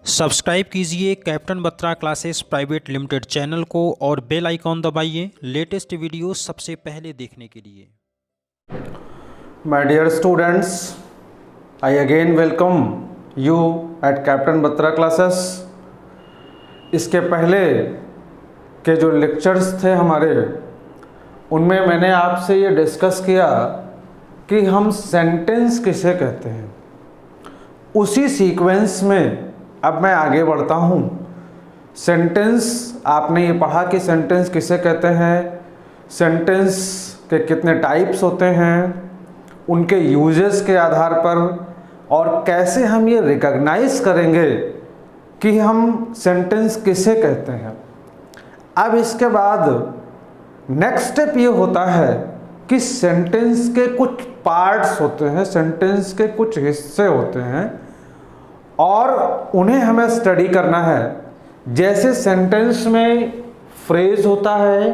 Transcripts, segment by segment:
Subscribe कीजिए captain Batra classes private limited channel को और बेल आइकॉन दबाइए लेटेस्ट वीडियो सबसे पहले देखने के लिए। My dear students, I again welcome you at captain Batra classes. इसके पहले के जो लेक्चर्स थे हमारे, उनमें मैंने आपसे ये डिस्कस किया कि हम सेंटेंस किसे कहते हैं। उसी सीक्वेंस में अब मैं आगे बढ़ता हूँ। सेंटेंस आपने ये पढ़ा कि सेंटेंस किसे कहते हैं, सेंटेंस के कितने टाइप्स होते हैं, उनके यूजेस के आधार पर, और कैसे हम ये रिकॉग्नाइज करेंगे कि हम सेंटेंस किसे कहते हैं। अब इसके बाद नेक्स्ट स्टेप ये होता है कि सेंटेंस के कुछ पार्ट्स होते हैं, सेंटेंस के कुछ हिस्से होते हैं और उन्हें हमें स्टडी करना है। जैसे सेंटेंस में फ्रेज होता है,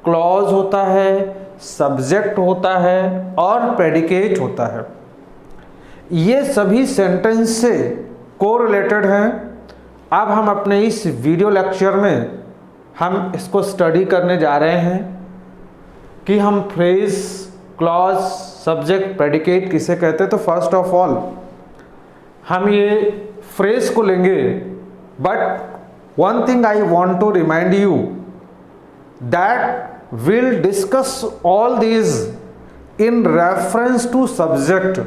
क्लॉज होता है, सब्जेक्ट होता है और प्रेडिकेट होता है। ये सभी सेंटेंस से कोरिलेटेड हैं। अब हम अपने इस वीडियो लेक्चर में हम इसको स्टडी करने जा रहे हैं कि हम फ्रेज, क्लॉज, सब्जेक्ट, प्रेडिकेट किसे कहते हैं। तो फर्स्ट ऑफ ऑल हम ये फ्रेज को लेंगे, but one thing I want to remind you that will discuss all these in reference to subject.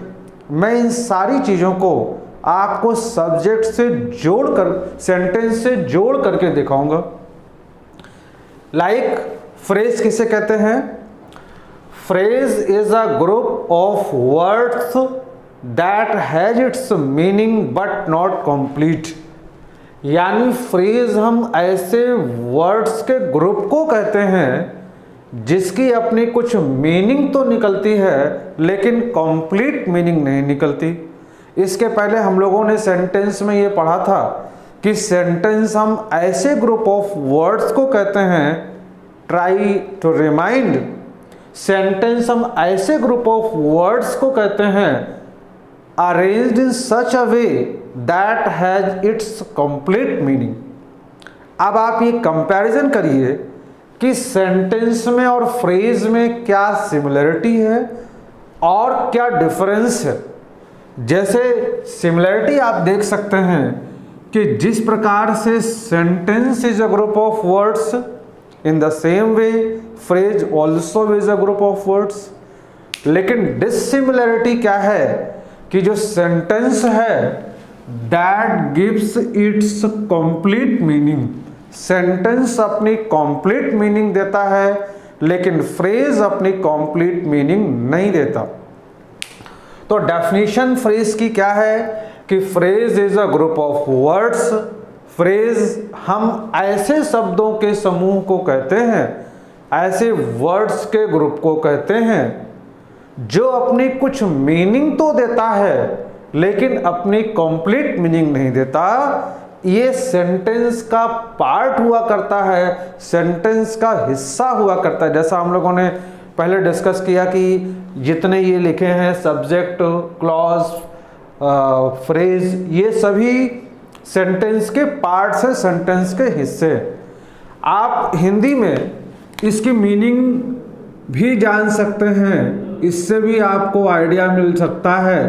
मैं इन सारी चीज़ों को आपको सब्जेक्ट से जोड़कर, सेंटेंस से जोड़ करके दिखाऊंगा। लाइक फ्रेज किसे कहते हैं? Phrase is a group of words that has its meaning but not complete. यानी फ्रेज हम ऐसे वर्ड्स के ग्रुप को कहते हैं जिसकी अपनी कुछ मीनिंग तो निकलती है लेकिन कंप्लीट मीनिंग नहीं निकलती। इसके पहले हम लोगों ने सेंटेंस में ये पढ़ा था कि सेंटेंस हम ऐसे ग्रुप ऑफ वर्ड्स को कहते हैं, ट्राई टू रिमाइंड, सेंटेंस हम ऐसे ग्रुप ऑफ वर्ड्स को कहते हैं arranged in such a way that has its complete meaning। अब आप ये कंपैरिजन करिए कि सेंटेंस में और फ्रेज में क्या सिमिलरिटी है और क्या डिफरेंस है। जैसे सिमिलरिटी आप देख सकते हैं कि जिस प्रकार से sentence is a group of words, in the same way phrase also is a group of words. लेकिन डिसिमिलरिटी क्या है कि जो सेंटेंस है that gives it's complete meaning, sentence अपनी कंप्लीट मीनिंग देता है लेकिन फ्रेज अपनी कंप्लीट मीनिंग नहीं देता। तो डेफिनेशन फ्रेज की क्या है कि phrase is a group of words. Phrase हम ऐसे शब्दों के समूह को कहते हैं, ऐसे वर्ड्स के ग्रुप को कहते हैं जो अपनी कुछ मीनिंग तो देता है लेकिन अपनी कंप्लीट मीनिंग नहीं देता। ये सेंटेंस का पार्ट हुआ करता है, सेंटेंस का हिस्सा हुआ करता है। जैसा हम लोगों ने पहले डिस्कस किया कि जितने ये लिखे हैं सब्जेक्ट, क्लॉज, फ्रेज, ये सभी सेंटेंस के पार्ट्स हैं, सेंटेंस के हिस्से। आप हिंदी में इसकी मीनिंग भी जान सकते हैं, इससे भी आपको आइडिया मिल सकता है।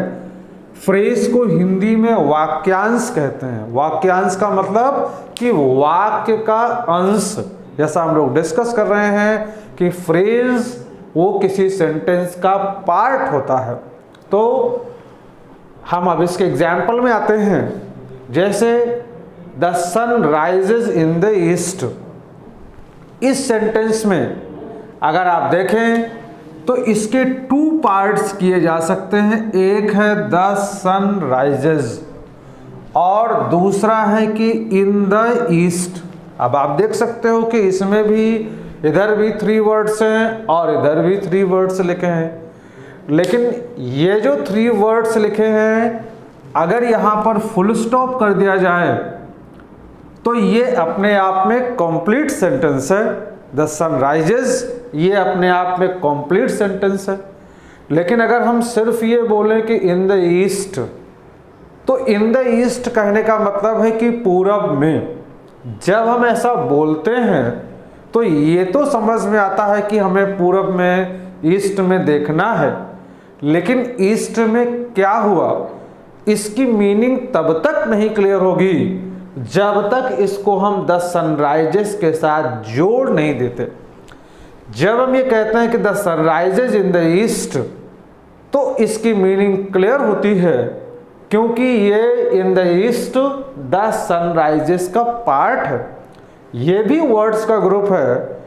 फ्रेज को हिंदी में वाक्यांश कहते हैं। वाक्यांश का मतलब कि वाक्य का अंश। जैसा हम लोग डिस्कस कर रहे हैं कि फ्रेज वो किसी सेंटेंस का पार्ट होता है। तो हम अब इसके एग्जाम्पल में आते हैं। जैसे the sun rises in the east. इस सेंटेंस में अगर आप देखें तो इसके टू पार्ट्स किए जा सकते हैं। एक है द सन राइजेज और दूसरा है कि इन द ईस्ट। अब आप देख सकते हो कि इसमें भी इधर भी 3 वर्ड्स हैं और इधर भी 3 वर्ड्स लिखे हैं, लेकिन ये जो 3 वर्ड्स लिखे हैं अगर यहाँ पर फुल स्टॉप कर दिया जाए तो ये अपने आप में कंप्लीट सेंटेंस है। द सन राइजेज ये अपने आप में कंप्लीट सेंटेंस है। लेकिन अगर हम सिर्फ ये बोलें कि इन द ईस्ट तो इन द ईस्ट कहने का मतलब है कि पूरब में। जब हम ऐसा बोलते हैं तो ये तो समझ में आता है कि हमें पूरब में, ईस्ट में देखना है, लेकिन ईस्ट में क्या हुआ इसकी मीनिंग तब तक नहीं क्लियर होगी जब तक इसको हम द सनराइजेस के साथ जोड़ नहीं देते। जब हम ये कहते हैं कि the sunrises in the east, तो इसकी मीनिंग क्लियर होती है, क्योंकि ये इन द ईस्ट द सनराइजेस का पार्ट है। ये भी वर्ड्स का ग्रुप है,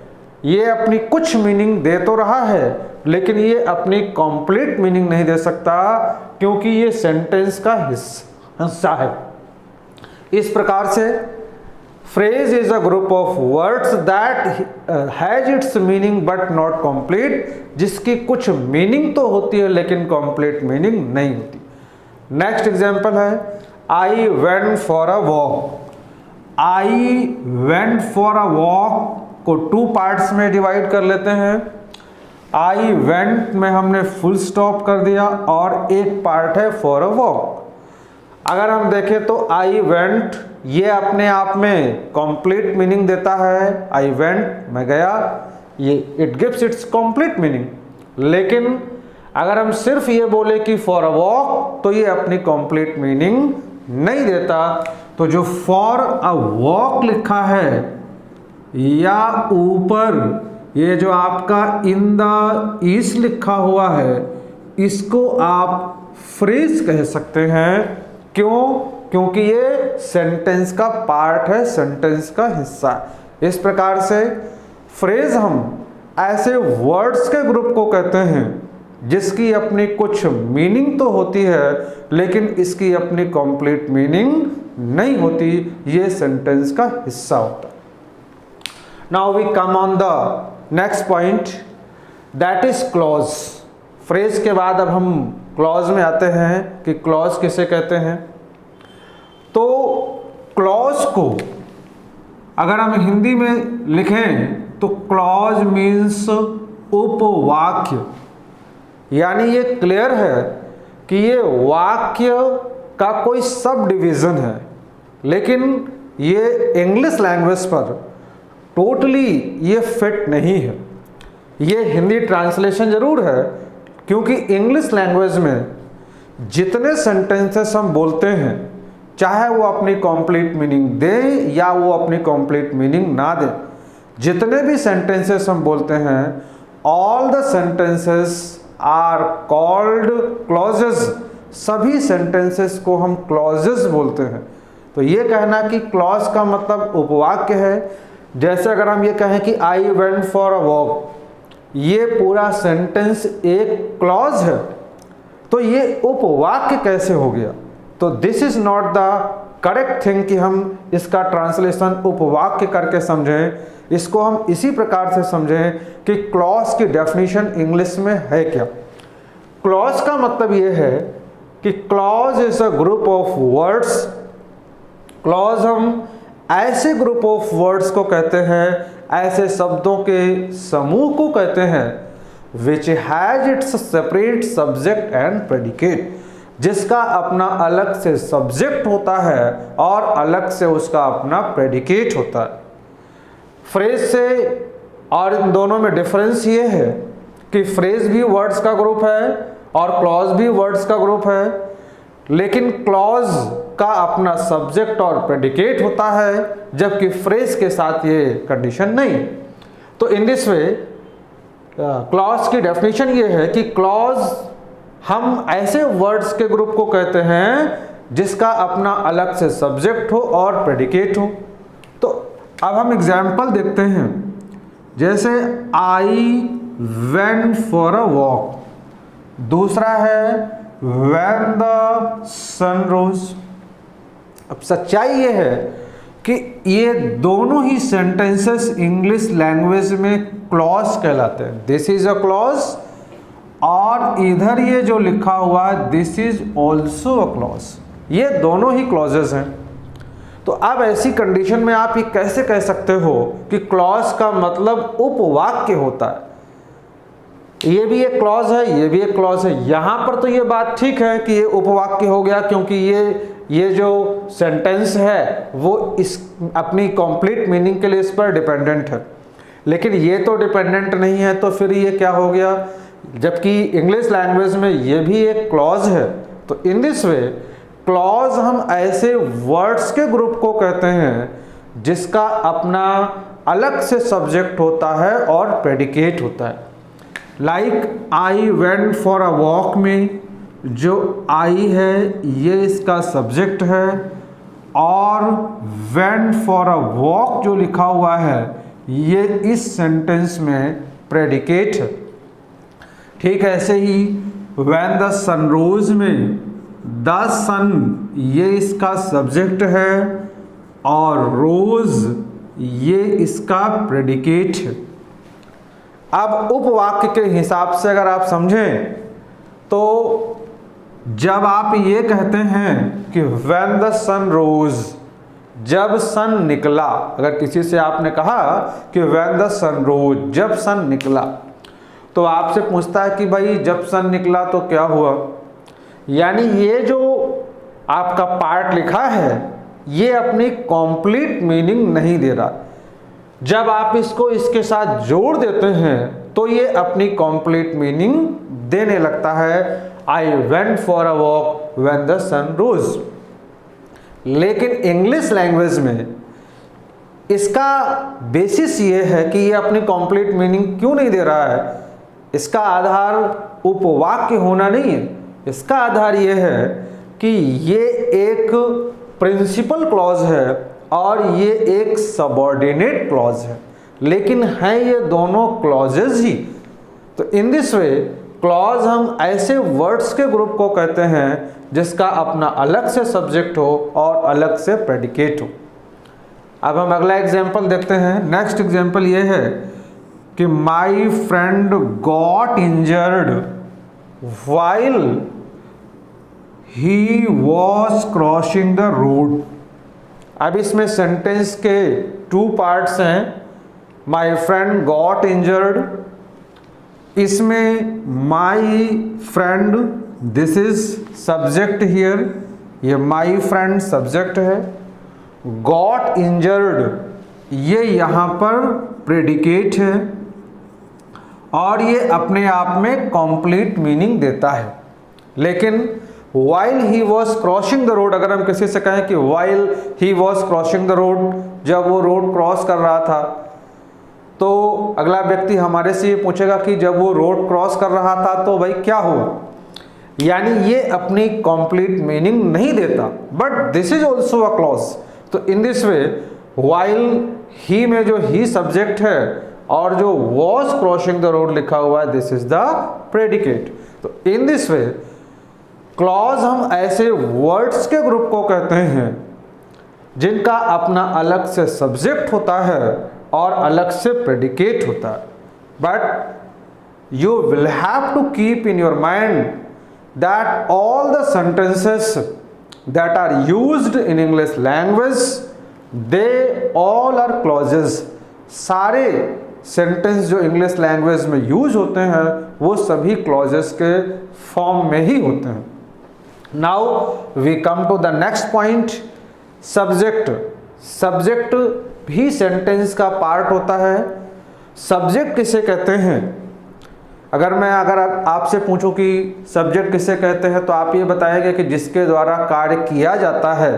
ये अपनी कुछ मीनिंग दे तो रहा है, लेकिन ये अपनी कंप्लीट मीनिंग नहीं दे सकता, क्योंकि ये सेंटेंस का हिस्सा है। इस प्रकार से phrase is a group of words that has its meaning but not complete, जिसकी कुछ मीनिंग तो होती है लेकिन कंप्लीट मीनिंग नहीं होती। नेक्स्ट एग्जांपल है I went for a walk. I went for a walk को टू पार्ट्स में डिवाइड कर लेते हैं। आई वेंट में हमने फुल स्टॉप कर दिया और एक पार्ट है फॉर अ वॉक। अगर हम देखें तो आई वेंट ये अपने आप में कंप्लीट मीनिंग देता है, आई वेंट मैं गया, ये it gives it's complete meaning. लेकिन अगर हम सिर्फ ये बोले कि फॉर अ वॉक, तो ये अपनी कंप्लीट मीनिंग नहीं देता। तो जो फॉर अ वॉक लिखा है या ऊपर ये जो आपका इन द ईस्ट लिखा हुआ है, इसको आप फ्रेज कह सकते हैं। क्यों? क्योंकि ये सेंटेंस का पार्ट है, सेंटेंस का हिस्सा। इस प्रकार से फ्रेज हम ऐसे वर्ड्स के ग्रुप को कहते हैं जिसकी अपनी कुछ मीनिंग तो होती है, लेकिन इसकी अपनी कंप्लीट मीनिंग नहीं होती, ये सेंटेंस का हिस्सा होता है। Now we come on the next point, that is clause. Phrase के बाद अब हम क्लॉज में आते हैं कि क्लॉज किसे कहते हैं। तो क्लॉज को अगर हम हिंदी में लिखें तो क्लॉज मीन्स उपवाक्य, यानी ये क्लियर है कि ये वाक्य का कोई सब डिवीजन है, लेकिन ये इंग्लिश लैंग्वेज पर टोटली ये फिट नहीं है। ये हिंदी ट्रांसलेशन जरूर है, क्योंकि इंग्लिश लैंग्वेज में जितने सेंटेंसेस हम बोलते हैं, चाहे वो अपनी कंप्लीट मीनिंग दे या वो अपनी कंप्लीट मीनिंग ना दे, जितने भी सेंटेंसेस हम बोलते हैं, all the sentences are called clauses. सभी सेंटेंसेस को हम क्लॉजेस बोलते हैं। तो ये कहना कि क्लॉज का मतलब उपवाक्य है, जैसे अगर हम ये कहें कि आई वेंट फॉर अ वॉक, ये पूरा सेंटेंस एक क्लॉज है, तो ये उपवाक्य कैसे हो गया? तो this is not the correct thing कि हम इसका ट्रांसलेशन उपवाक्य करके समझें। इसको हम इसी प्रकार से समझें कि क्लॉज की डेफिनेशन इंग्लिश में है क्या। क्लॉज का मतलब ये है कि clause is a group of words. Clause हम ऐसे ग्रुप ऑफ वर्ड्स को कहते हैं, ऐसे शब्दों के समूह को कहते हैं, which has its separate subject and predicate, जिसका अपना अलग से सब्जेक्ट होता है और अलग से उसका अपना प्रेडिकेट होता है। फ्रेज से और इन दोनों में डिफरेंस ये है कि फ्रेज भी वर्ड्स का ग्रुप है और क्लॉज भी वर्ड्स का ग्रुप है, लेकिन क्लॉज का अपना सब्जेक्ट और प्रेडिकेट होता है, जबकि फ्रेज के साथ ये कंडीशन नहीं। तो इन दिस वे क्लॉज की डेफिनेशन ये है कि क्लॉज हम ऐसे वर्ड्स के ग्रुप को कहते हैं जिसका अपना अलग से सब्जेक्ट हो और प्रेडिकेट हो। तो अब हम एग्जाम्पल देखते हैं, जैसे आई वेंट फॉर अ वॉक, दूसरा है व्हेन द सन रोज। अब सच्चाई ये है कि ये दोनों ही सेंटेंसेस इंग्लिश लैंग्वेज में क्लॉज कहलाते हैं। दिस इज अ क्लॉज, और इधर ये जो लिखा हुआ है this is also a clause, ये दोनों ही क्लॉजेस हैं। तो अब ऐसी कंडीशन में आप ये कैसे कह सकते हो कि क्लॉज का मतलब उपवाक्य होता है? ये भी एक क्लॉज है, ये भी एक क्लॉज है। यहाँ पर तो ये बात ठीक है कि ये उपवाक्य हो गया, क्योंकि ये जो सेंटेंस है वो इस अपनी कंप्लीट मीनिंग के लिए इस पर डिपेंडेंट है, लेकिन ये तो डिपेंडेंट नहीं है, तो फिर ये क्या हो गया, जबकि इंग्लिश लैंग्वेज में ये भी एक क्लॉज है। तो इन दिस वे क्लॉज हम ऐसे वर्ड्स के ग्रुप को कहते हैं जिसका अपना अलग से सब्जेक्ट होता है और प्रेडिकेट होता है। Like I went for a walk में जो आई है ये इसका सब्जेक्ट है, और वेंट फॉर अ वॉक जो लिखा हुआ है ये इस सेंटेंस में प्रेडिकेट है। ठीक है, ऐसे ही व्हेन द सन रोज में द सन ये इसका सब्जेक्ट है और रोज ये इसका प्रेडिकेट है। अब उपवाक्य के हिसाब से अगर आप समझें तो जब आप ये कहते हैं कि व्हेन द सन रोज, जब सन निकला, अगर किसी से आपने कहा कि व्हेन द सन रोज, जब सन निकला, तो आपसे पूछता है कि भाई जब सन निकला तो क्या हुआ, यानी ये जो आपका पार्ट लिखा है ये अपनी कंप्लीट मीनिंग नहीं दे रहा। जब आप इसको इसके साथ जोड़ देते हैं तो ये अपनी कंप्लीट मीनिंग देने लगता है। I went for a walk when the sun rose. लेकिन इंग्लिश लैंग्वेज में इसका बेसिस ये है कि ये अपनी कंप्लीट मीनिंग क्यों नहीं दे रहा है। इसका आधार उपवाक्य होना नहीं है, इसका आधार ये है कि ये एक प्रिंसिपल क्लॉज है और ये एक सबऑर्डिनेट क्लॉज है, लेकिन हैं ये दोनों क्लॉजेज ही। तो इन दिस वे क्लॉज हम ऐसे वर्ड्स के ग्रुप को कहते हैं जिसका अपना अलग से सब्जेक्ट हो और अलग से प्रेडिकेट हो। अब हम अगला एग्जाम्पल देखते हैं। नेक्स्ट एग्जाम्पल ये है कि my friend got injured while he was crossing the road. अब इसमें सेंटेंस के टू पार्ट्स हैं। माई फ्रेंड गॉट इंजर्ड, इसमें my friend this is subject here, ये माई फ्रेंड सब्जेक्ट है। गॉट इंजर्ड ये यहाँ पर प्रेडिकेट है और ये अपने आप में कंप्लीट मीनिंग देता है। लेकिन while he was crossing the road, अगर हम किसी से कहें कि while he was crossing the road, जब वो रोड क्रॉस कर रहा था, तो अगला व्यक्ति हमारे से ये पूछेगा कि जब वो रोड क्रॉस कर रहा था तो भाई क्या हुआ, यानी ये अपनी कंप्लीट मीनिंग नहीं देता। But this is also a clause. तो in this way while he में जो ही सब्जेक्ट है और जो was crossing the road लिखा हुआ है दिस इज द प्रेडिकेट। तो इन दिस वे क्लॉज हम ऐसे वर्ड्स के ग्रुप को कहते हैं जिनका अपना अलग से सब्जेक्ट होता है और अलग से प्रेडिकेट होता है। But you will have to keep in your mind that all the sentences that are used in English language they all are clauses. सारे सेंटेंस जो इंग्लिश लैंग्वेज में यूज होते हैं वो सभी क्लॉजेस के फॉर्म में ही होते हैं। Now we come to the next point, subject. Subject भी सेंटेंस का पार्ट होता है। सब्जेक्ट किसे कहते हैं? अगर आपसे पूछूं कि सब्जेक्ट किसे कहते हैं तो आप ये बताएंगे कि जिसके द्वारा कार्य किया जाता है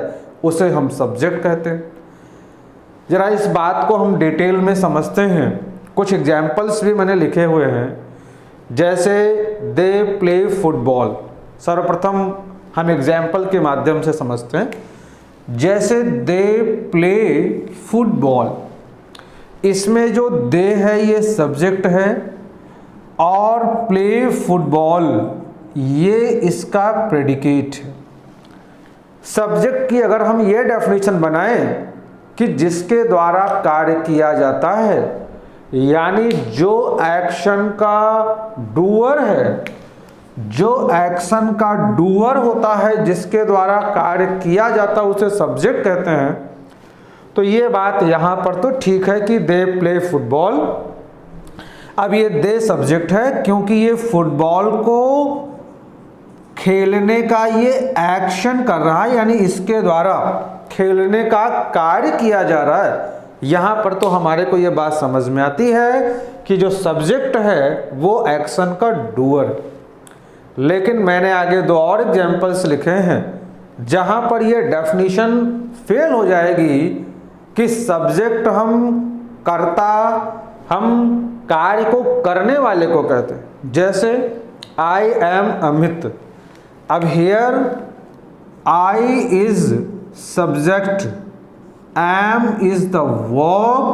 उसे हम सब्जेक्ट कहते हैं। जरा इस बात को हम डिटेल में समझते हैं। कुछ एग्जाम्पल्स भी मैंने लिखे हुए हैं, जैसे दे प्ले फुटबॉल। सर्वप्रथम हम एग्जाम्पल के माध्यम से समझते हैं। जैसे दे प्ले फुटबॉल, इसमें जो दे है ये सब्जेक्ट है और प्ले फुटबॉल ये इसका प्रेडिकेट है। सब्जेक्ट की अगर हम ये डेफिनेशन बनाएं कि जिसके द्वारा कार्य किया जाता है, यानी जो एक्शन का डूअर है, जो एक्शन का डूअर होता है जिसके द्वारा कार्य किया जाता है उसे सब्जेक्ट कहते हैं। तो ये बात यहाँ पर तो ठीक है कि दे प्ले फुटबॉल। अब ये दे सब्जेक्ट है क्योंकि ये फुटबॉल को खेलने का ये एक्शन कर रहा है, यानी इसके द्वारा खेलने का कार्य किया जा रहा है। यहाँ पर तो हमारे को ये बात समझ में आती है कि जो सब्जेक्ट है वो एक्शन का डूअर। लेकिन मैंने आगे दो और एग्जाम्पल्स लिखे हैं जहाँ पर ये डेफिनेशन फेल हो जाएगी कि सब्जेक्ट हम कार्य को करने वाले को कहते हैं। जैसे आई एम अमित, अब here I is subject, am is the verb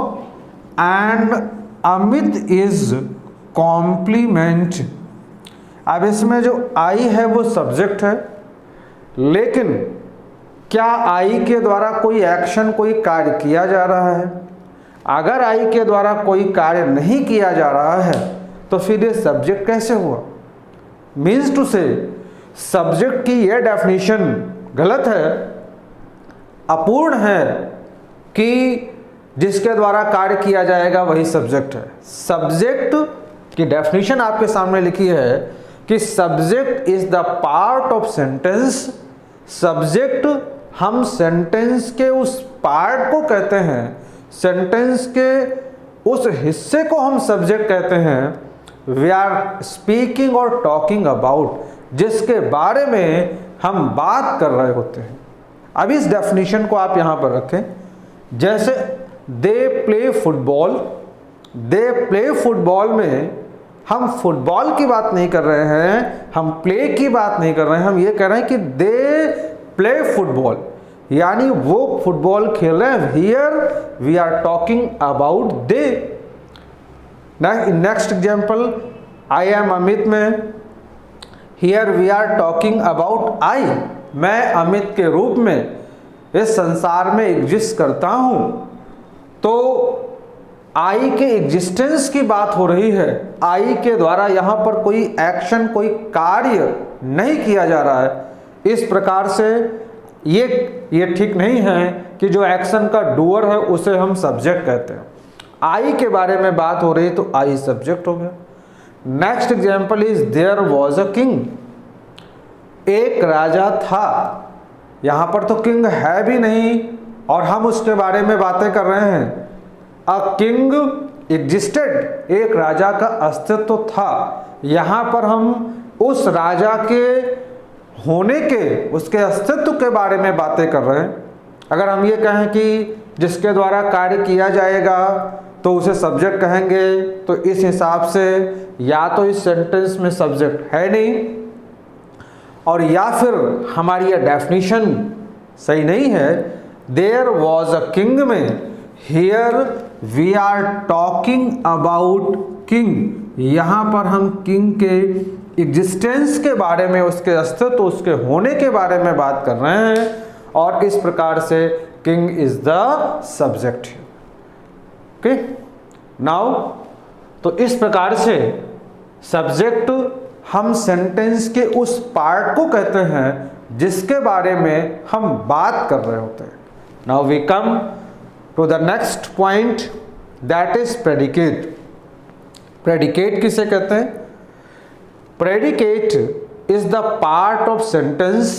and Amit is complement. अब इसमें जो आई है वो सब्जेक्ट है, लेकिन क्या आई के द्वारा कोई एक्शन, कोई कार्य किया जा रहा है? अगर आई के द्वारा कोई कार्य नहीं किया जा रहा है तो फिर ये सब्जेक्ट कैसे हुआ? मीन्स टू से सब्जेक्ट की यह डेफिनेशन गलत है, अपूर्ण है कि जिसके द्वारा कार्य किया जाएगा वही सब्जेक्ट है। सब्जेक्ट की डेफिनेशन आपके सामने लिखी है कि subject is the part of sentence. Subject हम सेंटेंस के उस पार्ट को कहते हैं, सेंटेंस के उस हिस्से को हम सब्जेक्ट कहते हैं। वी आर स्पीकिंग और टॉकिंग अबाउट, जिसके बारे में हम बात कर रहे होते हैं। अब इस डेफिनेशन को आप यहां पर रखें। जैसे they play football, they play football में हम फुटबॉल की बात नहीं कर रहे हैं, हम प्ले की बात नहीं कर रहे हैं, हम ये कह रहे हैं कि दे प्ले फुटबॉल, यानी वो फुटबॉल खेल रहे हैं। Here we are talking about they. Next example I am Amit में, here we are talking about I. मैं अमित के रूप में इस संसार में एग्जिस्ट करता हूं, तो आई के एग्जिस्टेंस की बात हो रही है। आई के द्वारा यहां पर कोई एक्शन, कोई कार्य नहीं किया जा रहा है। इस प्रकार से ये ठीक नहीं है कि जो एक्शन का डूअर है उसे हम सब्जेक्ट कहते हैं। आई के बारे में बात हो रही तो आई सब्जेक्ट हो गया। Next example is there was a king, एक राजा था। यहां पर तो किंग है भी नहीं और हम उसके बारे में बातें कर रहे हैं। अ किंग एग्जिस्टेड, एक राजा का अस्तित्व था। यहां पर हम उस राजा के होने के, उसके अस्तित्व के बारे में बातें कर रहे हैं। अगर हम ये कहें कि जिसके द्वारा कार्य किया जाएगा तो उसे सब्जेक्ट कहेंगे, तो इस हिसाब से या तो इस सेंटेंस में सब्जेक्ट है नहीं, और या फिर हमारी यह डेफिनेशन सही नहीं है। देयर वॉज अ किंग में here we are talking about king, यहाँ पर हम किंग के एग्जिस्टेंस के बारे में, उसके अस्तित्व, उसके होने के बारे में बात कर रहे हैं, और इस प्रकार से king is the subject. Okay, now तो इस प्रकार से सब्जेक्ट हम सेंटेंस के उस पार्ट को कहते हैं जिसके बारे में हम बात कर रहे होते हैं। Now we come to the next point, that is predicate. Predicate किसे कहते हैं? Predicate is the part of sentence.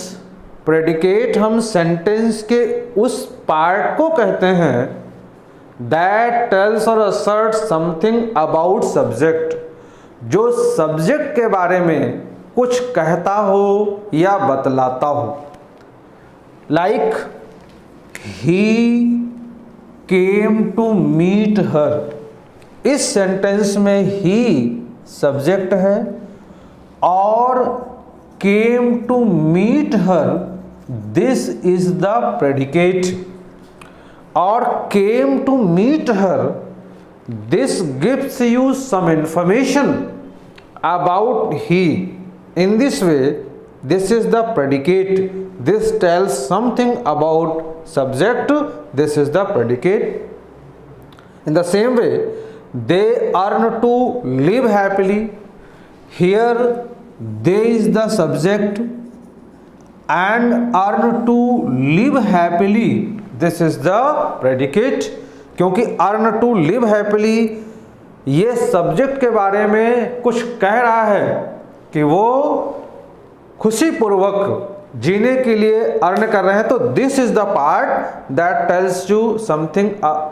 Predicate हम सेंटेंस के उस पार्ट को कहते हैं दैट टेल्स और असर्ट समथिंग अबाउट सब्जेक्ट, जो सब्जेक्ट के बारे में कुछ कहता हो या बतलाता हो। Like he came to meet her, इस सेंटेंस में ही सब्जेक्ट है और came to meet her this is the predicate, और came to meet her this gives you some information about he. In this way, this is the predicate. This tells something about subject. This is the predicate. In the same way, they earn to live happily. Here, they is the subject, and earn to live happily. This is the predicate. क्योंकि earn to live happily ये subject के बारे में कुछ कह रहा है कि वो खुशीपूर्वक जीने के लिए अर्न कर रहे हैं, तो this is the part that tells you something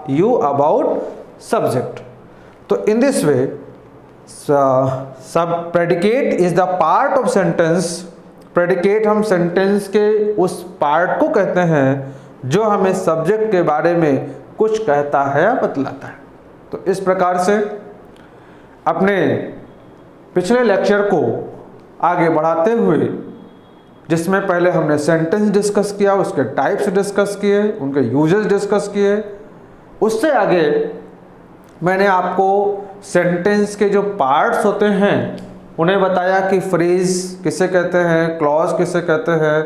you about subject. तो इन दिस वे सब predicate is the part of sentence. Predicate हम सेंटेंस के उस पार्ट को कहते हैं जो हमें सब्जेक्ट के बारे में कुछ कहता है या बतलाता है। तो इस प्रकार से अपने पिछले लेक्चर को आगे बढ़ाते हुए, जिसमें पहले हमने सेंटेंस डिस्कस किया, उसके टाइप्स डिस्कस किए, उनके यूजेस डिस्कस किए, उससे आगे मैंने आपको सेंटेंस के जो पार्ट्स होते हैं उन्हें बताया कि फ्रेज किसे कहते हैं, क्लॉज किसे कहते हैं,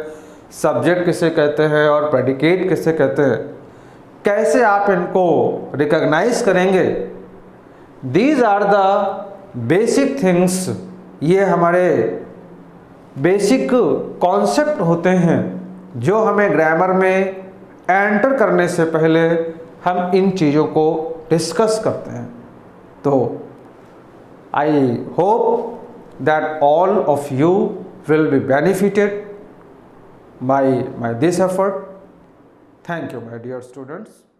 सब्जेक्ट किसे कहते हैं और प्रेडिकेट किसे कहते हैं, कैसे आप इनको रिकॉग्नाइज करेंगे। These are the basic things, ये हमारे बेसिक कॉन्सेप्ट होते हैं जो हमें ग्रामर में एंटर करने से पहले हम इन चीज़ों को डिस्कस करते हैं। तो I hope that all of you will be benefited by this effort. Thank you, my dear students.